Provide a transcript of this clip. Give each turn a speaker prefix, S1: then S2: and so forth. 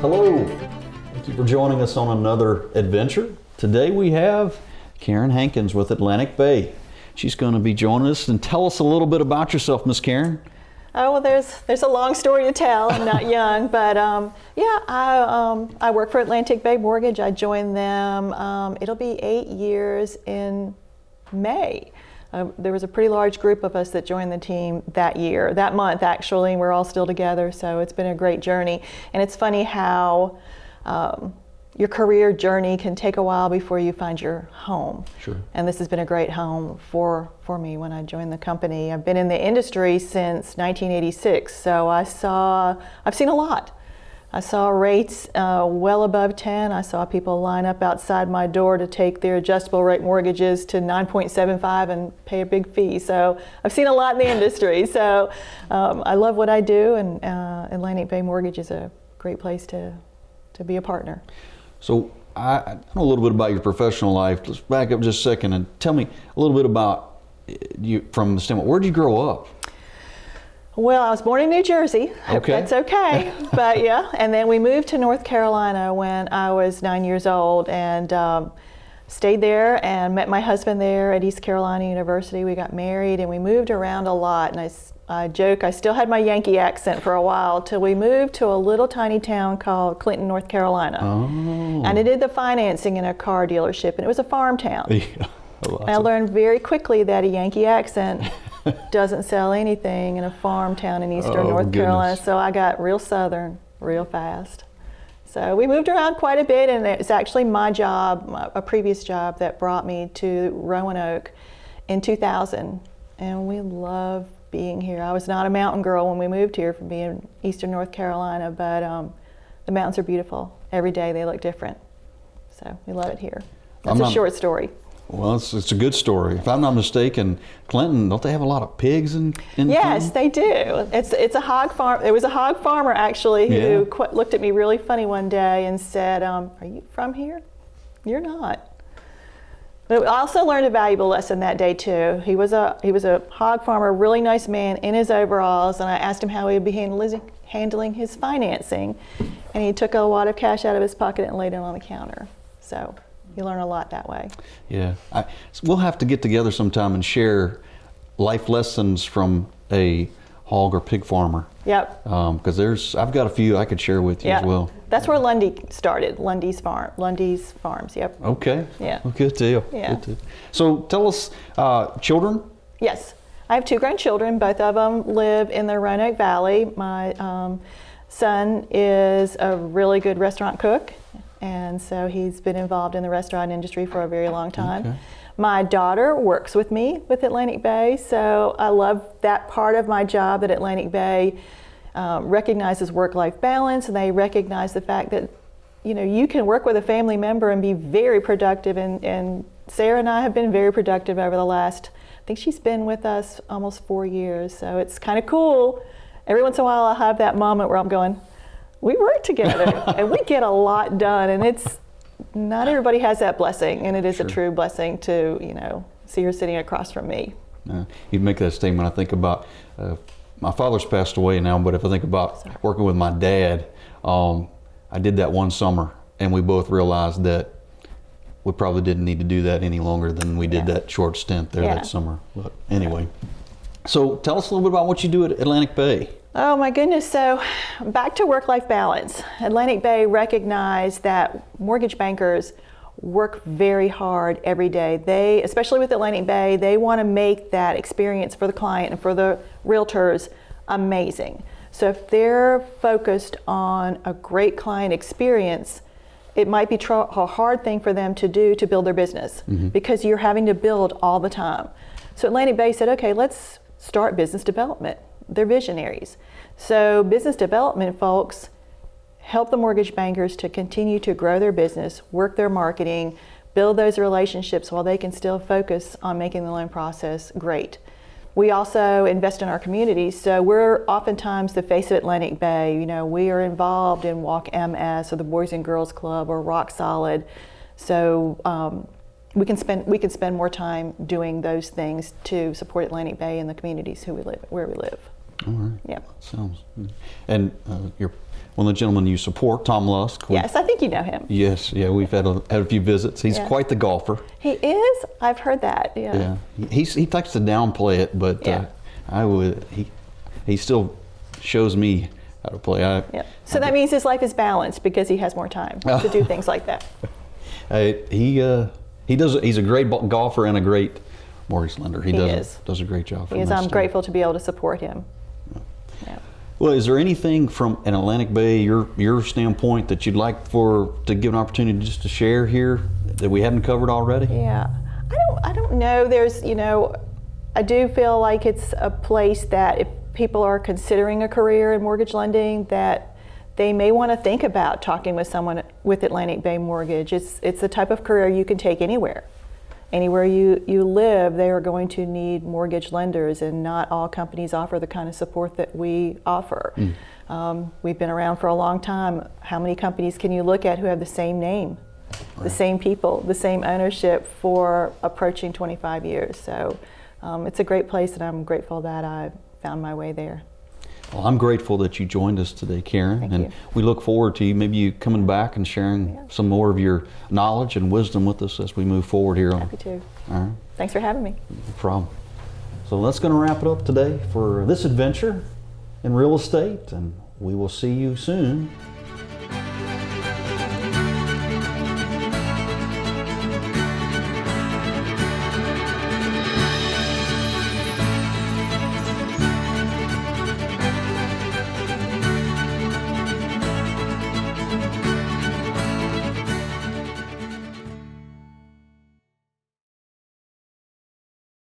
S1: Hello, thank you for joining us on another adventure. Today we have Karen Hankins with Atlantic Bay. She's going to be joining us and tell us a little bit about yourself, Miss Karen.
S2: Oh, well, there's a long story to tell. I'm not young, but I work for Atlantic Bay Mortgage. I joined them, it'll be 8 years in May. There was a pretty large group of us that joined the team that month actually, and we're all still together, so it's been a great journey. And it's funny how your career journey can take a while before you find your home.
S1: Sure.
S2: And this has been a great home for me when I joined the company. I've been in the industry since 1986, so I've seen a lot. I saw rates well above 10. I saw people line up outside my door to take their adjustable rate mortgages to 9.75 and pay a big fee. So I've seen a lot in the industry. So I love what I do, and Atlantic Bay Mortgage is a great place to be a partner.
S1: So I know a little bit about your professional life. Let's back up just a second and tell me a little bit about you from the standpoint. Where did you grow up?
S2: Well, I was born in New Jersey. Hope
S1: Okay.
S2: that's okay. But yeah, and then we moved to North Carolina when I was 9 years old, and stayed there and met my husband there at East Carolina University. We got married and we moved around a lot. And I joke, I still had my Yankee accent for a while till we moved to a little tiny town called Clinton, North Carolina.
S1: Oh.
S2: And I did the financing in a car dealership, and it was a farm town.
S1: Yeah.
S2: And I learned very quickly that a Yankee accent doesn't sell anything in a farm town in eastern North Carolina. So I got real southern real fast. So we moved around quite a bit, and it's actually my job, a previous job, that brought me to Roanoke in 2000. And we love being here. I was not a mountain girl when we moved here from being eastern North Carolina, but the mountains are beautiful. Every day they look different. So we love it here. That's a short story.
S1: Well, it's a good story. If I'm not mistaken, Clinton, don't they have a lot of pigs in
S2: Yes,
S1: Clinton?
S2: they do. It's a hog farm. There was a hog farmer actually who looked at me really funny one day and said, "Are you from here? You're not." But I also learned a valuable lesson that day too. He was a hog farmer, really nice man in his overalls, and I asked him how he would be handling his financing, and he took a wad of cash out of his pocket and laid it on the counter. So you learn a lot that way.
S1: Yeah, we'll have to get together sometime and share life lessons from a hog or pig farmer.
S2: Yep.
S1: Because I've got a few I could share with you as well.
S2: That's where Lundy started. Lundy's Farms. Yep.
S1: Okay.
S2: Yeah.
S1: Well, good deal.
S2: Yeah.
S1: Good deal. So tell us, children.
S2: Yes, I have two grandchildren. Both of them live in the Roanoke Valley. My son is a really good restaurant cook, and so he's been involved in the restaurant industry for a very long time.
S1: Okay.
S2: My daughter works with me with Atlantic Bay, so I love that part of my job that Atlantic Bay recognizes work-life balance, and they recognize the fact that you can work with a family member and be very productive, and Sarah and I have been very productive over the last, I think she's been with us almost 4 years, so it's kind of cool. Every once in a while I have that moment where I'm going, we work together and we get a lot done, and it's not everybody has that blessing, and it is a true blessing to see her sitting across from me.
S1: You'd make that statement. I think about my father's passed away now, but if I think about working with my dad, I did that one summer, and we both realized that we probably didn't need to do that any longer than we did that short stint there that summer. But anyway, so tell us a little bit about what you do at Atlantic Bay.
S2: Oh my goodness, so back to work-life balance. Atlantic Bay recognized that mortgage bankers work very hard every day. They, especially with Atlantic Bay, they want to make that experience for the client and for the realtors amazing. So if they're focused on a great client experience, it might be a hard thing for them to do to build their business because you're having to build all the time. So Atlantic Bay said, okay, let's start business development. They're visionaries. So business development folks help the mortgage bankers to continue to grow their business, work their marketing, build those relationships while they can still focus on making the loan process great. We also invest in our communities, so we're oftentimes the face of Atlantic Bay. We are involved in Walk MS or the Boys and Girls Club or Rock Solid. So we can spend more time doing those things to support Atlantic Bay and the communities where we live.
S1: All right.
S2: Yep.
S1: Sounds good. And you're one of the gentlemen you support, Tom Lusk.
S2: Yes, I think you know him.
S1: Yes, yeah, we've had a few visits. He's
S2: Yeah.
S1: quite the golfer.
S2: He is? I've heard that, yeah.
S1: Yeah, he likes to downplay it, but
S2: Yeah.
S1: he still shows me how to play.
S2: Yeah. So that means his life is balanced because he has more time to do things like that.
S1: He's a great golfer and a great mortgage lender. He does a great job for
S2: He is.
S1: us,
S2: I'm
S1: too.
S2: grateful to be able to support him. Yeah.
S1: Well, is there anything from an Atlantic Bay, your standpoint, that you'd like to give an opportunity just to share here that we hadn't covered already?
S2: Yeah. I don't know. There's, I do feel like it's a place that if people are considering a career in mortgage lending, that they may want to think about talking with someone with Atlantic Bay Mortgage. It's the type of career you can take anywhere. Anywhere you live, they are going to need mortgage lenders, and not all companies offer the kind of support that we offer. We've been around for a long time. How many companies can you look at who have the same name, the same people, the same ownership for approaching 25 years? So it's a great place, and I'm grateful that I found my way there.
S1: Well, I'm grateful that you joined us today, Karen.
S2: Thank
S1: and
S2: you.
S1: we look forward to you coming back and sharing some more of your knowledge and wisdom with us as we move forward here.
S2: Happy to.
S1: All right.
S2: Thanks for having me.
S1: No problem. So that's going to wrap it up today for this adventure in real estate, and we will see you soon